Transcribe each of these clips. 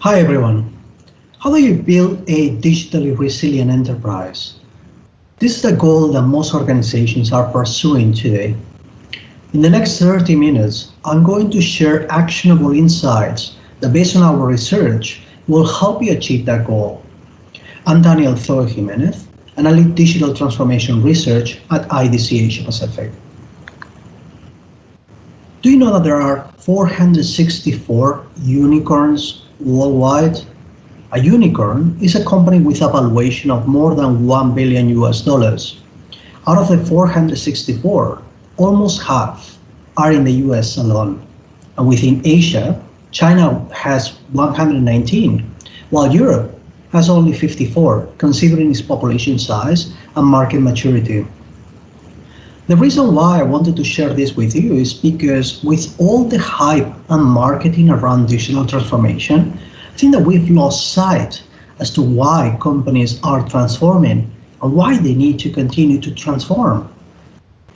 Hi everyone. How do you build a digitally resilient enterprise? This is the goal that most organizations are pursuing today. In the next 30 minutes, I'm going to share actionable insights that, based on our research, will help you achieve that goal. I'm Zoe Jimenez, and I lead digital transformation research at IDC Asia Pacific. Do you know that there are 464 unicorns worldwide? A unicorn is a company with a valuation of more than $1 billion US. Out of the 464, almost half are in the US alone. And within Asia, China has 119, while Europe has only 54, considering its population size and market maturity. The reason why I wanted to share this with you is because with all the hype and marketing around digital transformation, I think that we've lost sight as to why companies are transforming and why they need to continue to transform.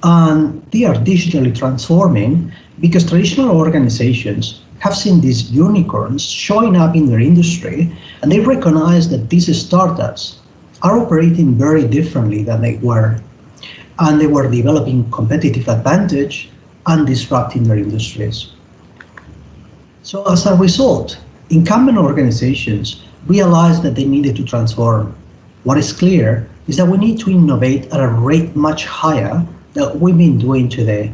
And they are digitally transforming because traditional organizations have seen these unicorns showing up in their industry, and they recognize that these startups are operating very differently than they were. And they were developing competitive advantage and disrupting their industries. So as a result, incumbent organizations realized that they needed to transform. What is clear is that we need to innovate at a rate much higher than we've been doing today.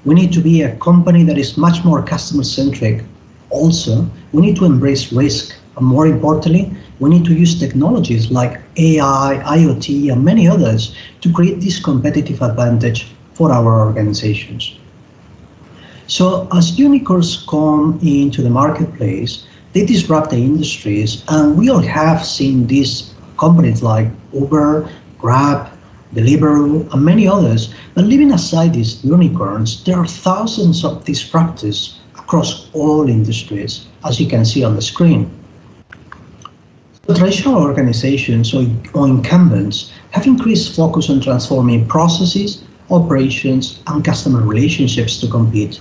We need to be a company that is much more customer-centric. Also, we need to embrace risk, and more importantly, we need to use technologies like AI, IoT, and many others to create this competitive advantage for our organizations. So as unicorns come into the marketplace, they disrupt the industries, and we all have seen these companies like Uber, Grab, Deliveroo, and many others. But leaving aside these unicorns, there are thousands of disruptors across all industries, as you can see on the screen. Traditional organizations or incumbents have increased focus on transforming processes, operations, and customer relationships to compete.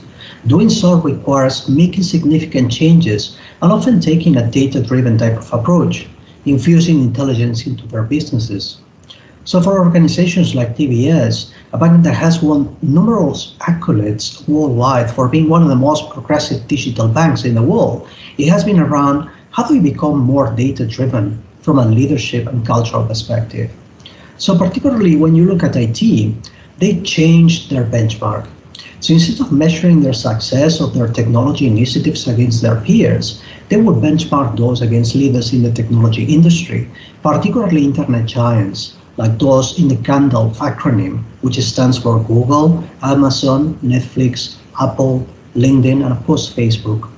Doing so requires making significant changes and often taking a data-driven type of approach, infusing intelligence into their businesses. So for organizations like DBS, a bank that has won numerous accolades worldwide for being one of the most progressive digital banks in the world, it has been around how do we become more data-driven from a leadership and cultural perspective. So particularly when you look at IT, they changed their benchmark. So instead of measuring their success of their technology initiatives against their peers, they would benchmark those against leaders in the technology industry, particularly internet giants, like those in the Gandalf acronym, which stands for Google, Amazon, Netflix, Apple, LinkedIn, and of course, Facebook.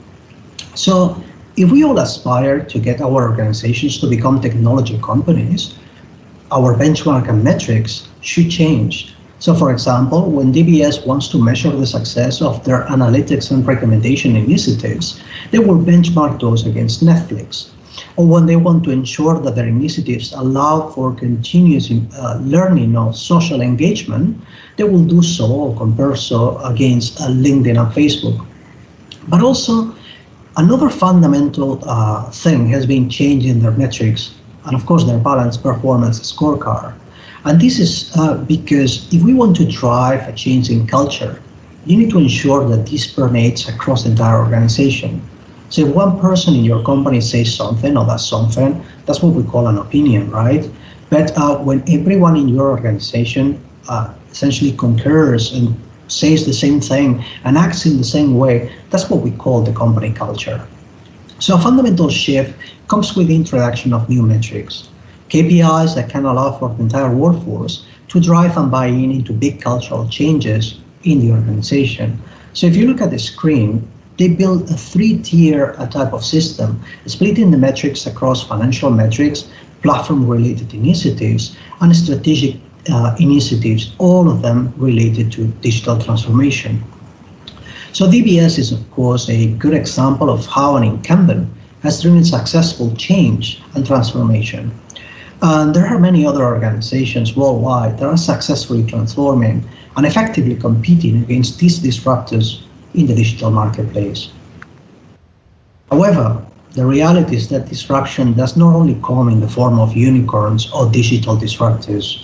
So if we all aspire to get our organizations to become technology companies, our benchmark and metrics should change. So for example, when DBS wants to measure the success of their analytics and recommendation initiatives, they will benchmark those against Netflix. Or when they want to ensure that their initiatives allow for continuous learning of social engagement, they will do so or compare so against LinkedIn and Facebook. But also, another fundamental thing has been changing their metrics and of course their balanced performance scorecard. And this is because if we want to drive a change in culture, you need to ensure that this permeates across the entire organization. So if one person in your company says something or does something, that's what we call an opinion, right? But when everyone in your organization essentially concurs and says the same thing and acts in the same way, that's what we call the company culture. So a fundamental shift comes with the introduction of new metrics, KPIs that can allow for the entire workforce to drive and buy into big cultural changes in the organization. So if you look at the screen, they built a three-tier type of system, splitting the metrics across financial metrics, platform-related initiatives, and strategic initiatives, all of them related to digital transformation. So DBS is, of course, a good example of how an incumbent has driven successful change and transformation. And there are many other organizations worldwide that are successfully transforming and effectively competing against these disruptors in the digital marketplace. However, The reality is that disruption does not only come in the form of unicorns or digital disruptors.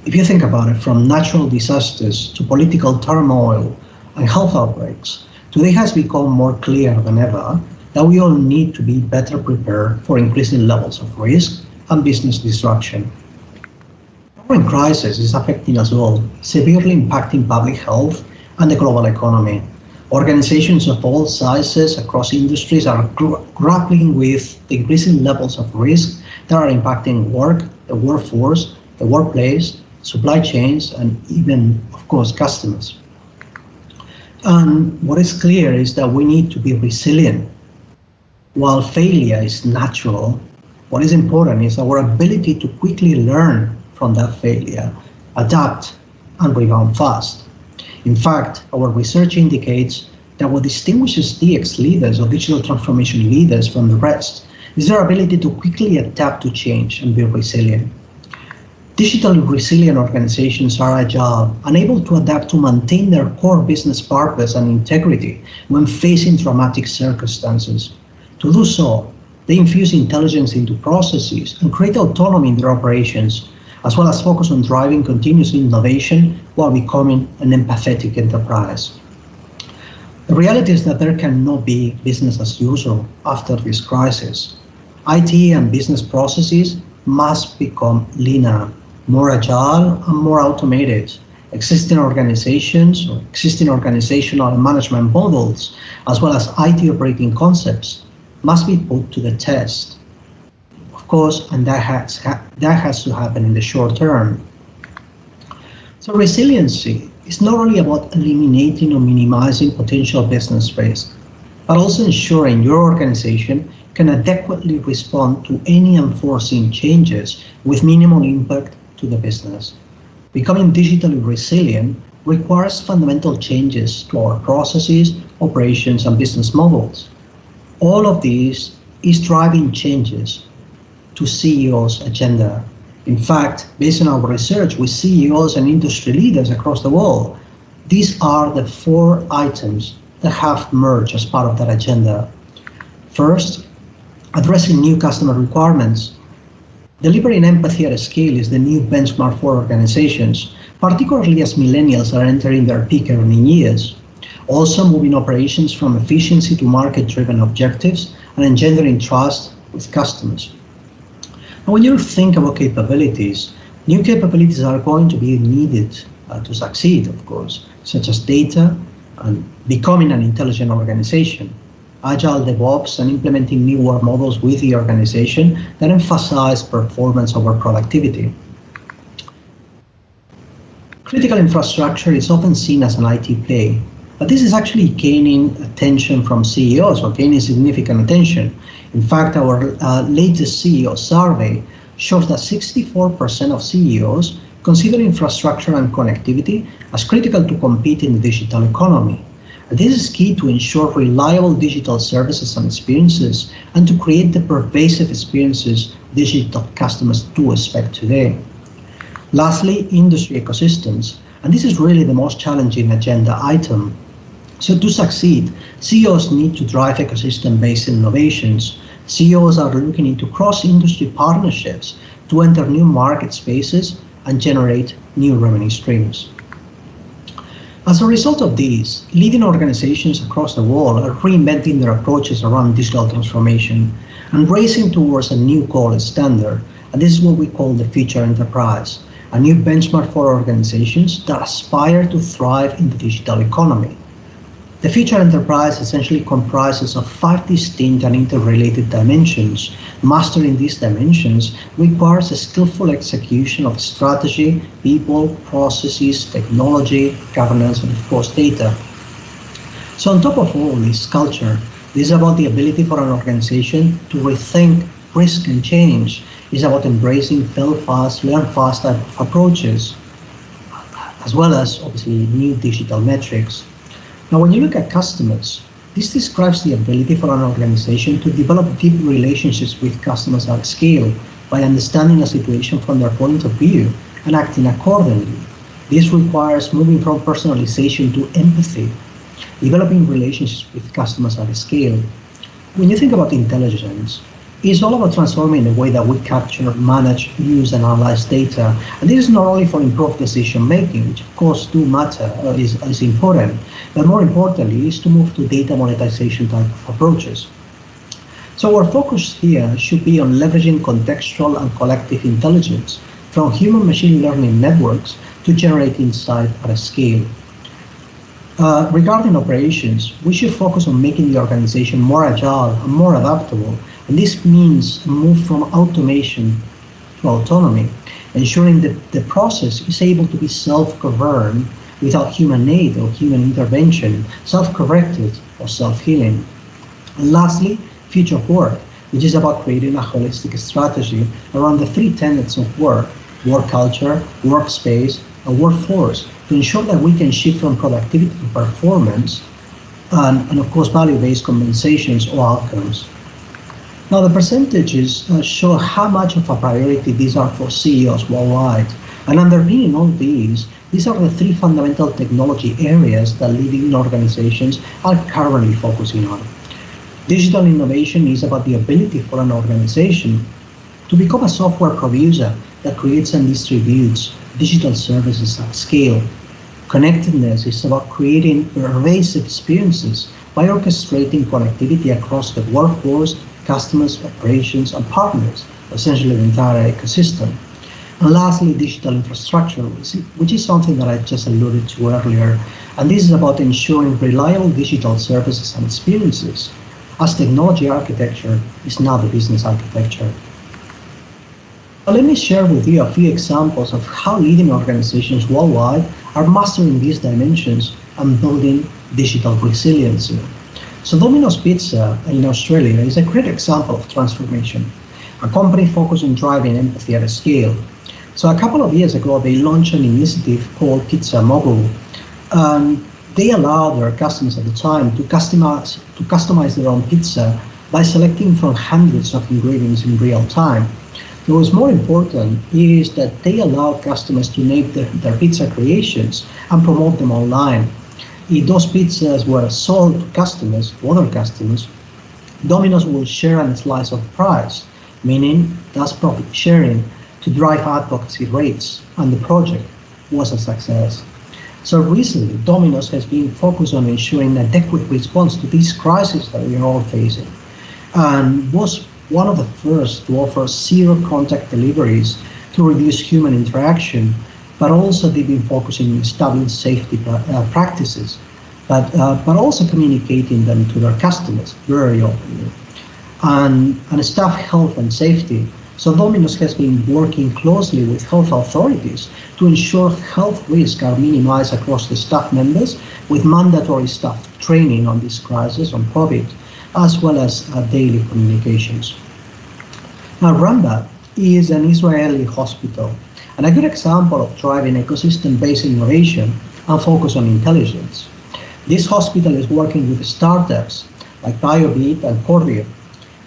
If you think about it, from natural disasters to political turmoil and health outbreaks, today has become more clear than ever that we all need to be better prepared for increasing levels of risk and business disruption. The current crisis is affecting us all, severely impacting public health and the global economy. Organizations of all sizes across industries are grappling with the increasing levels of risk that are impacting work, the workforce, the workplace, supply chains, and even, of course, customers. And what is clear is that we need to be resilient. While failure is natural, what is important is our ability to quickly learn from that failure, adapt, and rebound fast. In fact, our research indicates that what distinguishes DX leaders or digital transformation leaders from the rest is their ability to quickly adapt to change and be resilient. Digitally resilient organizations are agile and able to adapt to maintain their core business purpose and integrity when facing dramatic circumstances. To do so, they infuse intelligence into processes and create autonomy in their operations, as well as focus on driving continuous innovation while becoming an empathetic enterprise. The reality is that there cannot be business as usual after this crisis. IT and business processes must become leaner, more agile, and more automated. Existing organizations or existing organizational and management models, as well as IT operating concepts, must be put to the test. Of course, and that has to happen in the short term. So resiliency is not only about eliminating or minimizing potential business risk, but also ensuring your organization can adequately respond to any unforeseen changes with minimal impact to the business. Becoming digitally resilient requires fundamental changes to our processes, operations, and business models. All of these is driving changes to CEO's agenda. In fact, based on our research with CEOs and industry leaders across the world, these are the 4 items that have merged as part of that agenda. First, addressing new customer requirements. Delivering empathy at scale is the new benchmark for organizations, particularly as millennials are entering their peak earning years. Also, moving operations from efficiency to market-driven objectives and engendering trust with customers. And when you think about capabilities, new capabilities are going to be needed to succeed, of course, such as data and becoming an intelligent organization, agile DevOps, and implementing new work models with the organization that emphasize performance over productivity. Critical infrastructure is often seen as an IT play, but this is actually gaining attention from CEOs, or gaining significant attention. In fact, our latest CEO survey shows that 64% of CEOs consider infrastructure and connectivity as critical to compete in the digital economy. This is key to ensure reliable digital services and experiences and to create the pervasive experiences digital customers do expect today. Lastly, industry ecosystems, and this is really the most challenging agenda item. So to succeed, CEOs need to drive ecosystem-based innovations. CEOs are looking into cross-industry partnerships to enter new market spaces and generate new revenue streams. As a result of these, leading organizations across the world are reinventing their approaches around digital transformation and racing towards a new gold standard. And this is what we call the future enterprise, a new benchmark for organizations that aspire to thrive in the digital economy. The future enterprise essentially comprises of 5 distinct and interrelated dimensions. Mastering these dimensions requires a skillful execution of strategy, people, processes, technology, governance, and of course data. So on top of all this culture, this is about the ability for an organization to rethink risk and change. It's about embracing fail fast, learn fast type of approaches, as well as obviously new digital metrics. Now, when you look at customers, this describes the ability for an organization to develop deep relationships with customers at scale by understanding a situation from their point of view and acting accordingly. This requires moving from personalization to empathy, developing relationships with customers at scale. When you think about intelligence, it's all about transforming the way that we capture, manage, use, and analyze data. And this is not only for improved decision making, which of course do matter, is important, but more importantly, is to move to data monetization type of approaches. So our focus here should be on leveraging contextual and collective intelligence from human machine learning networks to generate insight at a scale. Regarding operations, we should focus on making the organization more agile and more adaptable. And this means a move from automation to autonomy, ensuring that the process is able to be self-governed without human aid or human intervention, self-corrected or self-healing. And lastly, future of work, which is about creating a holistic strategy around the three tenets of work culture, workspace, and workforce, to ensure that we can shift from productivity to performance and of course, value-based compensations or outcomes. Now, the percentages show how much of a priority these are for CEOs worldwide. And underpinning all these are the three fundamental technology areas that leading organizations are currently focusing on. Digital innovation is about the ability for an organization to become a software producer that creates and distributes digital services at scale. Connectedness is about creating pervasive experiences by orchestrating connectivity across the workforce, customers, operations, and partners, essentially the entire ecosystem. And lastly, digital infrastructure, which is something that I just alluded to earlier. And this is about ensuring reliable digital services and experiences, as technology architecture is now the business architecture. Now, let me share with you a few examples of how leading organizations worldwide are mastering these dimensions and building digital resiliency. So Domino's Pizza in Australia is a great example of transformation, a company focused on driving empathy at a scale. So a couple of years ago, they launched an initiative called Pizza Mobile, and they allowed their customers at the time to customize their own pizza by selecting from hundreds of ingredients in real time. What was more important is that they allow customers to make their pizza creations and promote them online. If those pizzas were sold to customers, to other customers, Domino's will share a slice of the price, meaning that's profit sharing to drive advocacy rates, and the project was a success. So recently, Domino's has been focused on ensuring an adequate response to this crisis that we are all facing, and was one of the first to offer zero contact deliveries to reduce human interaction, but also they've been focusing on establishing safety practices, but also communicating them to their customers very openly. And staff health and safety. So Domino's has been working closely with health authorities to ensure health risks are minimized across the staff members, with mandatory staff training on this crisis, on COVID, as well as daily communications. Now, Rambam is an Israeli hospital, and a good example of driving ecosystem-based innovation and focus on intelligence. This hospital is working with startups like BioBeat and Cordia,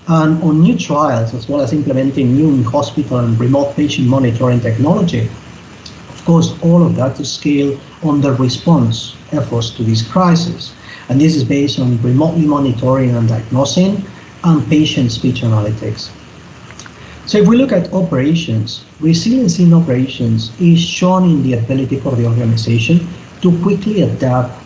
and on new trials, as well as implementing new in-hospital and remote patient monitoring technology. Of course, all of that to scale on the response efforts to this crisis. And this is based on remotely monitoring and diagnosing and patient speech analytics. So if we look at operations, resilience in operations is shown in the ability for the organization to quickly adapt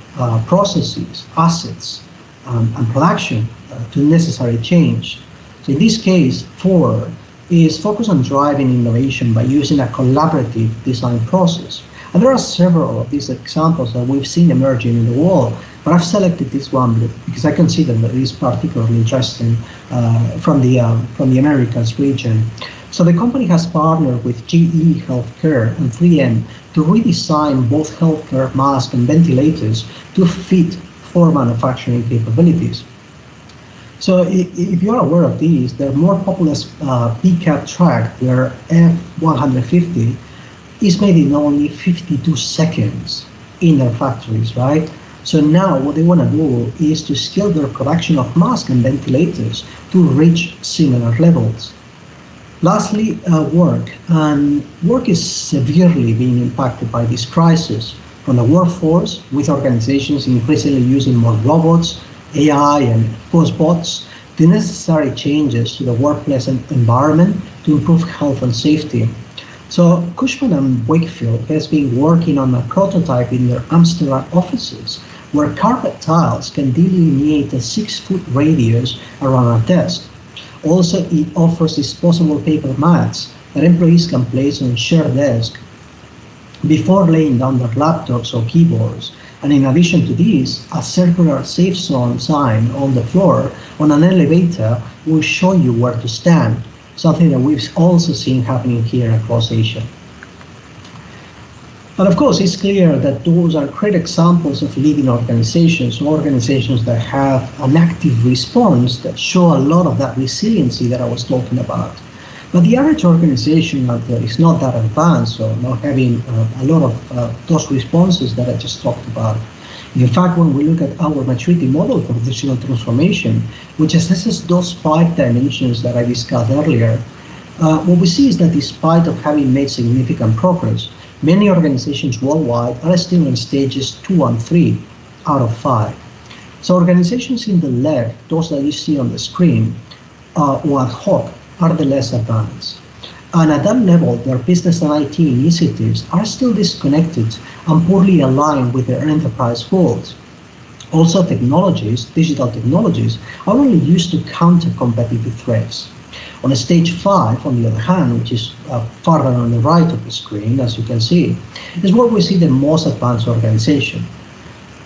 processes, assets, and production to necessary change. So in this case, Ford is focused on driving innovation by using a collaborative design process. And there are several of these examples that we've seen emerging in the world, but I've selected this one because I consider that it is particularly interesting from the Americas region. So the company has partnered with GE Healthcare and 3M to redesign both healthcare masks and ventilators to fit for manufacturing capabilities. So if you're aware of these, the more popular pickup truck, where F-150 is made in only 52 seconds in their factories, right? So now what they want to do is to scale their production of masks and ventilators to reach similar levels. Lastly, work. And work is severely being impacted by this crisis from the workforce, with organizations increasingly using more robots, AI, and of course bots the necessary changes to the workplace environment to improve health and safety. So Cushman and Wakefield has been working on a prototype in their Amsterdam offices where carpet tiles can delineate a 6-foot radius around a desk. Also, it offers disposable paper mats that employees can place on a shared desk before laying down their laptops or keyboards. And in addition to this, a circular safe zone sign on the floor on an elevator will show you where to stand, something that we've also seen happening here across Asia. And of course, it's clear that those are great examples of leading organizations that have an active response that show a lot of that resiliency that I was talking about. But the average organization out there is not that advanced or not having a lot of those responses that I just talked about. In fact, when we look at our maturity model for digital transformation, which assesses those 5 dimensions that I discussed earlier, what we see is that despite of having made significant progress, many organizations worldwide are still in stages 2 and 3 out of 5. So organizations in the left, those that you see on the screen, or ad hoc, are the less advanced. And at that level, their business and IT initiatives are still disconnected and poorly aligned with their enterprise goals. Also, digital technologies, are only used to counter competitive threats. On stage 5, on the other hand, which is farther on the right of the screen, as you can see, is where we see the most advanced organization.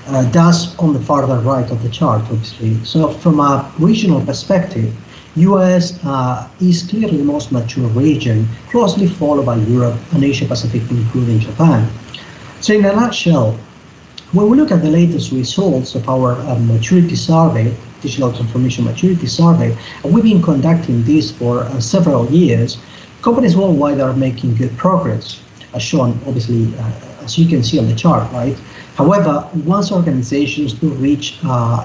That's on the farther right of the chart, obviously. So from a regional perspective, US is clearly the most mature region, closely followed by Europe and Asia Pacific, including Japan. So in a nutshell, when we look at the latest results of our maturity survey, digital transformation maturity survey, and we've been conducting this for several years, companies worldwide are making good progress, as shown obviously, as you can see on the chart, right? However, once organizations do reach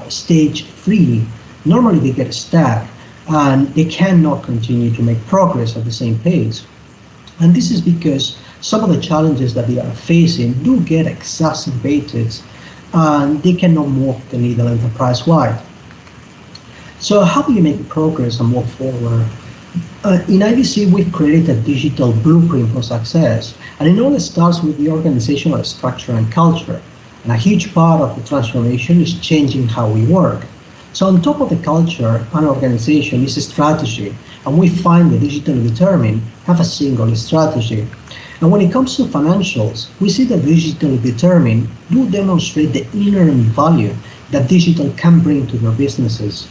stage 3, normally they get stuck and they cannot continue to make progress at the same pace. And this is because some of the challenges that they are facing do get exacerbated and they cannot move the needle enterprise-wide. So how do you make progress and move forward? In IBC, we've created a digital blueprint for success, and it all starts with the organizational structure and culture. And a huge part of the transformation is changing how we work. So on top of the culture, an organization is a strategy, and we find the digitally determined have a single strategy. And when it comes to financials, we see that digitally determined do demonstrate the inherent value that digital can bring to their businesses.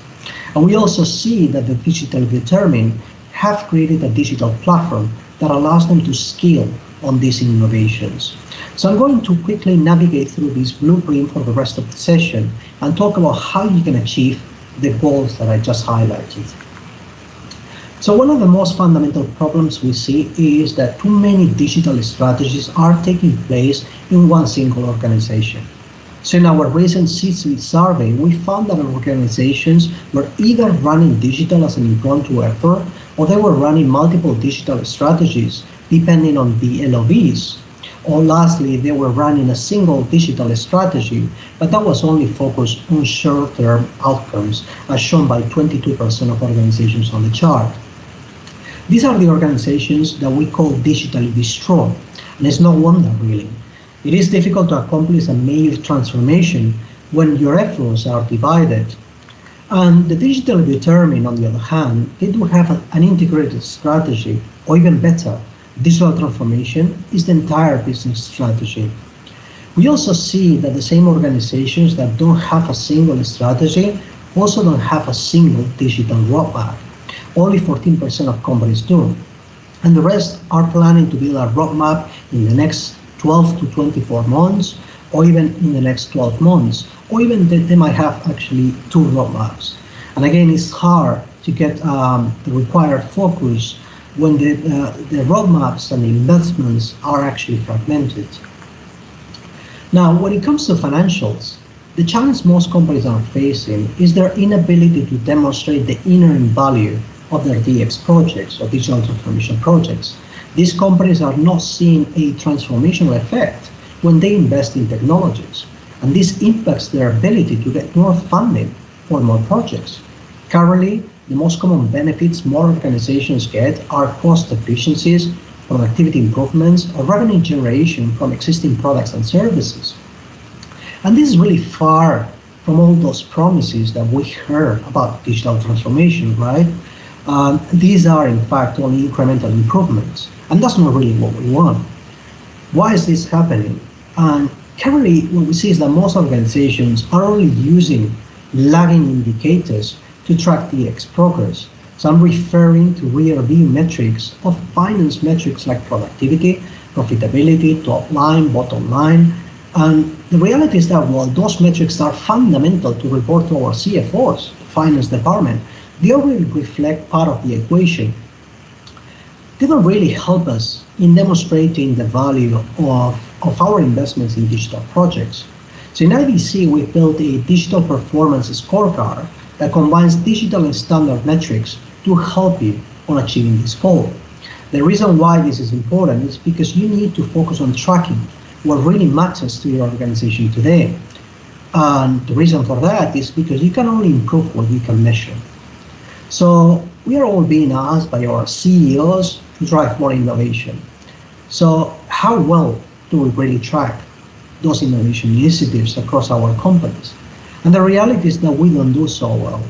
And we also see that the digitally determined have created a digital platform that allows them to scale on these innovations. So I'm going to quickly navigate through this blueprint for the rest of the session and talk about how you can achieve the goals that I just highlighted. So one of the most fundamental problems we see is that too many digital strategies are taking place in one single organization. So in our recent C-suite survey, we found that organizations were either running digital as an impromptu effort, or they were running multiple digital strategies depending on the LOBs. Or lastly, they were running a single digital strategy, but that was only focused on short-term outcomes, as shown by 22% of organizations on the chart. These are the organizations that we call digitally distraught, and it's no wonder, really. It is difficult to accomplish a major transformation when your efforts are divided. And the digitally determined, on the other hand, they do have an integrated strategy, or even better, digital transformation is the entire business strategy. We also see that the same organizations that don't have a single strategy also don't have a single digital roadmap. Only 14% of companies do. And the rest are planning to build a roadmap in the next 12 to 24 months, or even in the next 12 months, or even they might have actually 2 roadmaps. And again, it's hard to get the required focus when the roadmaps and the investments are actually fragmented. Now, when it comes to financials, the challenge most companies are facing is their inability to demonstrate the inherent value of their DX projects or digital transformation projects. These companies are not seeing a transformational effect when they invest in technologies, and this impacts their ability to get more funding for more projects. Currently, the most common benefits more organizations get are cost efficiencies, productivity improvements, or revenue generation from existing products and services. And this is really far from all those promises that we heard about digital transformation, right? These are, in fact, only incremental improvements, and that's not really what we want. Why is this happening? And currently, what we see is that most organizations are only using lagging indicators to track DX progress. So I'm referring to rear view metrics of finance metrics like productivity, profitability, top line, bottom line. And the reality is that while those metrics are fundamental to report to our CFOs, the finance department, they already reflect part of the equation. They don't really help us in demonstrating the value of our investments in digital projects. So in IDC, we built a digital performance scorecard that combines digital and standard metrics to help you on achieving this goal. The reason why this is important is because you need to focus on tracking what really matters to your organization today. And the reason for that is because you can only improve what you can measure. So we are all being asked by our CEOs to drive more innovation. So how well do we really track those innovation initiatives across our companies? And the reality is that we don't do so well.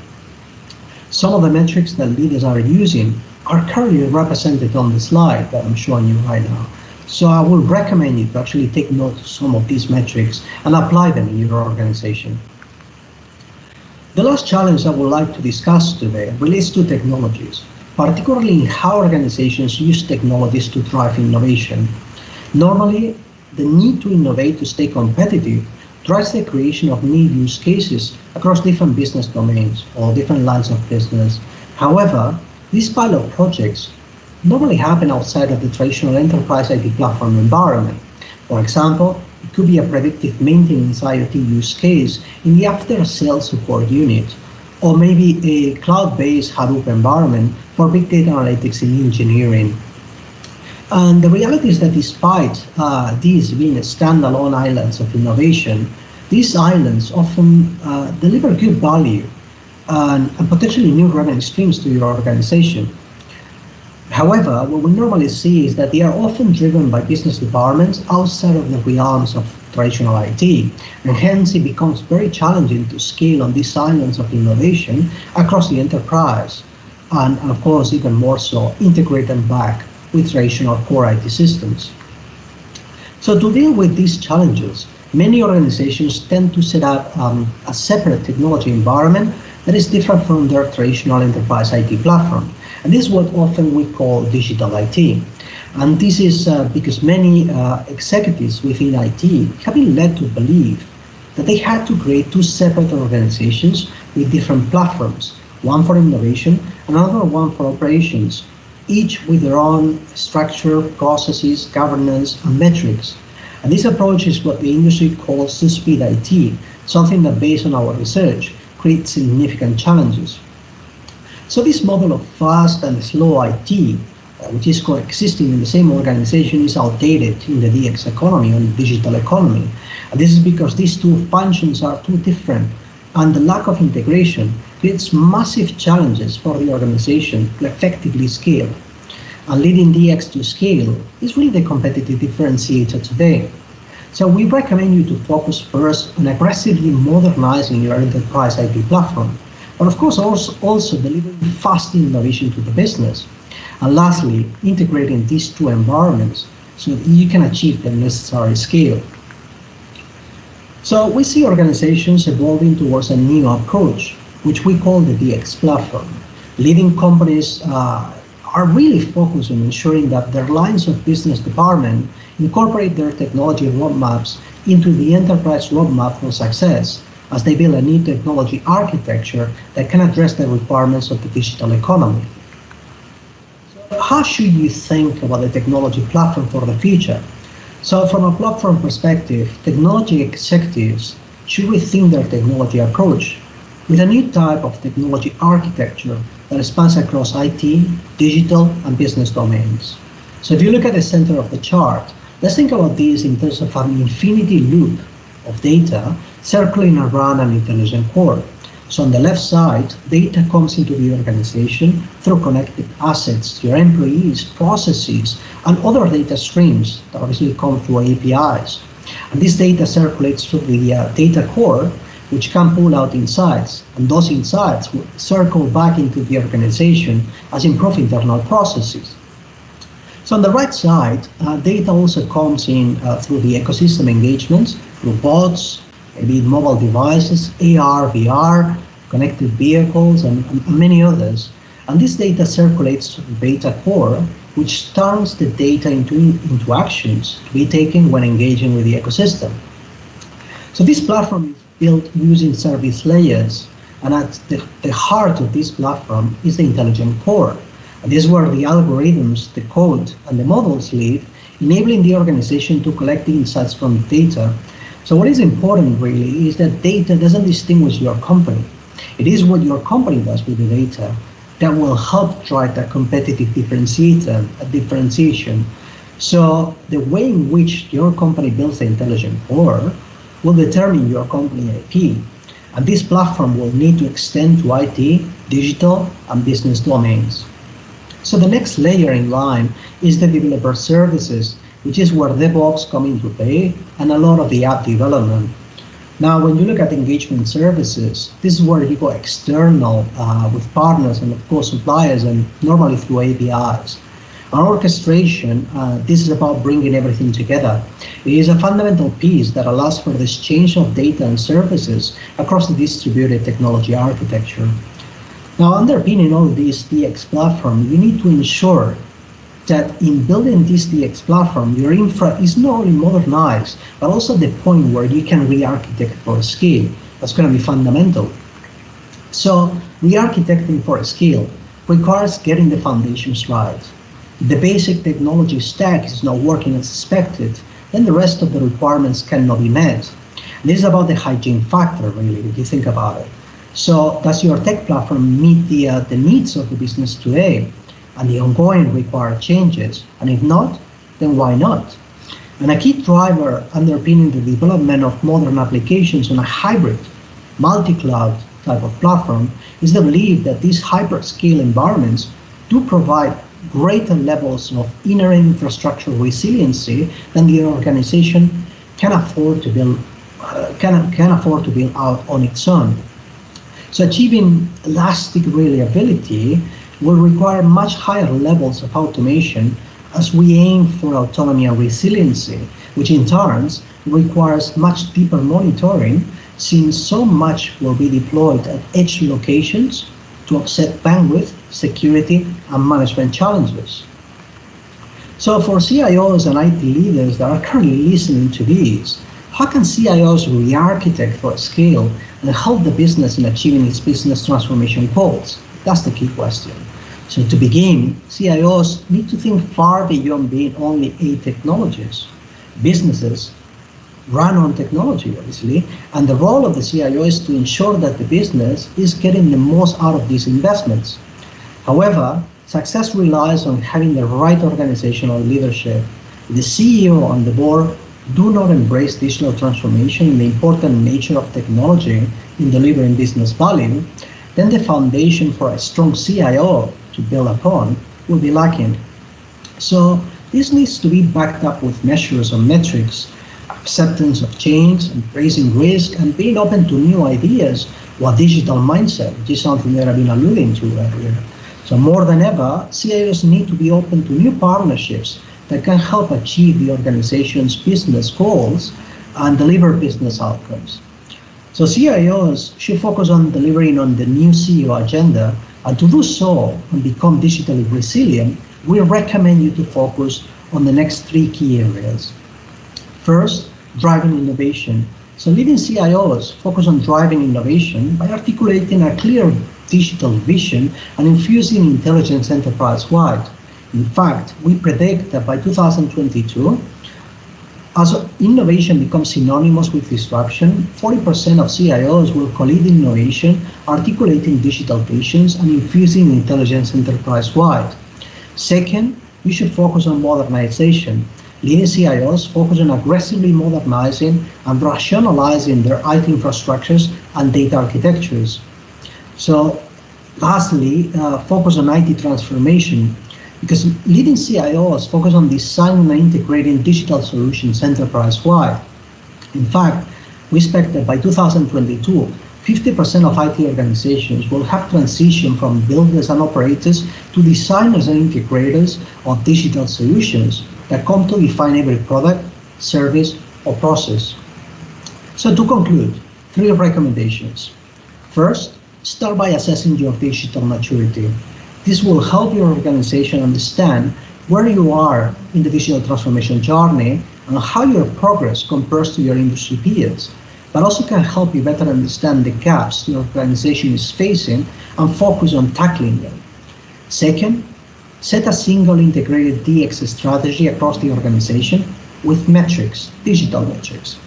Some of the metrics that leaders are using are currently represented on the slide that I'm showing you right now. So I would recommend you to actually take note of some of these metrics and apply them in your organization. The last challenge I would like to discuss today relates to technologies, particularly in how organizations use technologies to drive innovation. Normally, the need to innovate to stay competitive drives the creation of new use cases across different business domains or different lines of business. However, these pilot projects normally happen outside of the traditional enterprise IT platform environment. For example, it could be a predictive maintenance IoT use case in the after-sales support unit, or maybe a cloud-based Hadoop environment for big data analytics in engineering. And the reality is that despite these being standalone islands of innovation, these islands often deliver good value and potentially new revenue streams to your organization. However, what we normally see is that they are often driven by business departments outside of the realms of traditional IT, and hence it becomes very challenging to scale on these islands of innovation across the enterprise, and of course even more so integrate them back with traditional core IT systems. So to deal with these challenges, many organizations tend to set up a separate technology environment that is different from their traditional enterprise IT platform. And this is what often we call digital IT. And this is because many executives within IT have been led to believe that they had to create two separate organizations with different platforms, one for innovation, another one for operations, each with their own structure, processes, governance, and metrics. And this approach is what the industry calls two-speed IT, something that, based on our research, creates significant challenges. So this model of fast and slow IT, which is coexisting in the same organization, is outdated in the DX economy and the digital economy. And this is because these two functions are too different, and the lack of integration creates massive challenges for the organization to effectively scale. And leading DX to scale is really the competitive differentiator today. So we recommend you to focus first on aggressively modernizing your enterprise IT platform, but of course also delivering fast innovation to the business. And lastly, integrating these two environments so that you can achieve the necessary scale. So we see organizations evolving towards a new approach, which we call the DX platform. Leading companies are really focused on ensuring that their lines of business department incorporate their technology roadmaps into the enterprise roadmap for success as they build a new technology architecture that can address the requirements of the digital economy. So how should you think about the technology platform for the future? So from a platform perspective, technology executives should rethink their technology approach with a new type of technology architecture that spans across IT, digital, and business domains. So if you look at the center of the chart, let's think about this in terms of an infinity loop of data circling around an intelligent core. So on the left side, data comes into the organization through connected assets to your employees, processes, and other data streams that obviously come through APIs. And this data circulates through the data core, which can pull out insights, and those insights will circle back into the organization as improve internal processes. So on the right side, data also comes in through the ecosystem engagements, through bots, maybe mobile devices, AR, VR, connected vehicles, and many others. And this data circulates to the data core, which turns the data into actions to be taken when engaging with the ecosystem. So this platform is built using service layers, and at the heart of this platform is the intelligent core. And this is where the algorithms, the code, and the models live, enabling the organization to collect the insights from the data. So what is important really is that data doesn't distinguish your company. It is what your company does with the data that will help drive that competitive differentiation. So the way in which your company builds the intelligent core will determine your company IP. And this platform will need to extend to IT, digital, and business domains. So the next layer in line is the developer services, which is where DevOps come into play and a lot of the app development. Now, when you look at engagement services, this is where you go external with partners and of course suppliers, and normally through APIs. And orchestration, this is about bringing everything together. It is a fundamental piece that allows for the exchange of data and services across the distributed technology architecture. Now, underpinning all this DX platform, you need to ensure that in building this DX platform, your infra is not only modernized, but also the point where you can re-architect for scale. That's going to be fundamental. So re-architecting for scale requires getting the foundations right. The basic technology stack is not working as expected, then the rest of the requirements cannot be met. This is about the hygiene factor, really, if you think about it. So does your tech platform meet the needs of the business today and the ongoing required changes? And if not, then why not? And a key driver underpinning the development of modern applications on a hybrid, multi-cloud type of platform is the belief that these hyperscale environments do provide greater levels of inherent infrastructure resiliency than the organization can afford to build out on its own. So achieving elastic reliability will require much higher levels of automation as we aim for autonomy and resiliency, which in turn requires much deeper monitoring, since so much will be deployed at edge locations to offset bandwidth, security, and management challenges. So for CIOs and IT leaders that are currently listening to these, how can CIOs re-architect for scale and help the business in achieving its business transformation goals? That's the key question. So to begin, CIOs need to think far beyond being only a technologist. Businesses run on technology, obviously, and the role of the CIO is to ensure that the business is getting the most out of these investments. However, success relies on having the right organizational leadership. The CEO and the board do not embrace digital transformation in the important nature of technology in delivering business value, then the foundation for a strong CIO to build upon will be lacking. So this needs to be backed up with measures and metrics, acceptance of change, embracing risk, and being open to new ideas or digital mindset, which is something that I've been alluding to earlier. So more than ever, CIOs need to be open to new partnerships that can help achieve the organization's business goals and deliver business outcomes. So CIOs should focus on delivering on the new CEO agenda, and to do so and become digitally resilient, we recommend you to focus on the next 3 key areas. First, driving innovation. So leading CIOs focus on driving innovation by articulating a clear digital vision and infusing intelligence enterprise-wide. In fact, we predict that by 2022, as innovation becomes synonymous with disruption, 40% of CIOs will co-lead innovation, articulating digital visions and infusing intelligence enterprise-wide. Second, we should focus on modernization. Leading CIOs focus on aggressively modernizing and rationalizing their IT infrastructures and data architectures. So lastly, focus on IT transformation, because leading CIOs focus on designing and integrating digital solutions enterprise-wide. In fact, we expect that by 2022, 50% of IT organizations will have transitioned from builders and operators to designers and integrators of digital solutions that come to define every product, service, or process. So to conclude, 3 recommendations. First, start by assessing your digital maturity. This will help your organization understand where you are in the digital transformation journey and how your progress compares to your industry peers, but also can help you better understand the gaps your organization is facing and focus on tackling them. Second, set a single integrated DX strategy across the organization with metrics, digital metrics.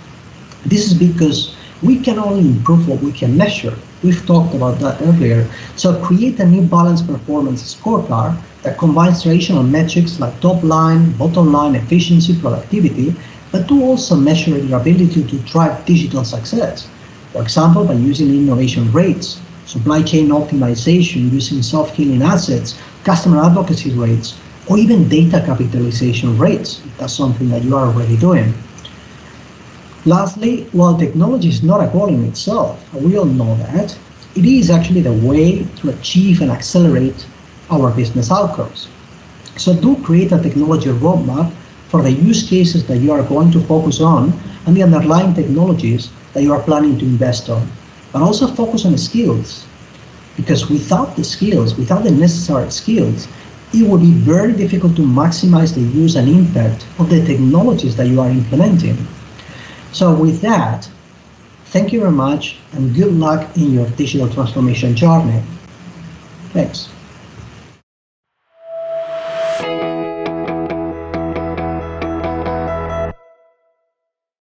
This is because we can only improve what we can measure. We've talked about that earlier. So create a new balanced performance scorecard that combines traditional metrics like top line, bottom line, efficiency, productivity, but to also measure your ability to drive digital success. For example, by using innovation rates, supply chain optimization using self-healing assets, customer advocacy rates, or even data capitalization rates. That's something that you are already doing. Lastly, while technology is not a goal in itself, we all know that, it is actually the way to achieve and accelerate our business outcomes. So do create a technology roadmap for the use cases that you are going to focus on and the underlying technologies that you are planning to invest on. But also focus on skills, because without the skills, without the necessary skills, it will be very difficult to maximize the use and impact of the technologies that you are implementing. So with that, thank you very much and good luck in your digital transformation journey. Thanks.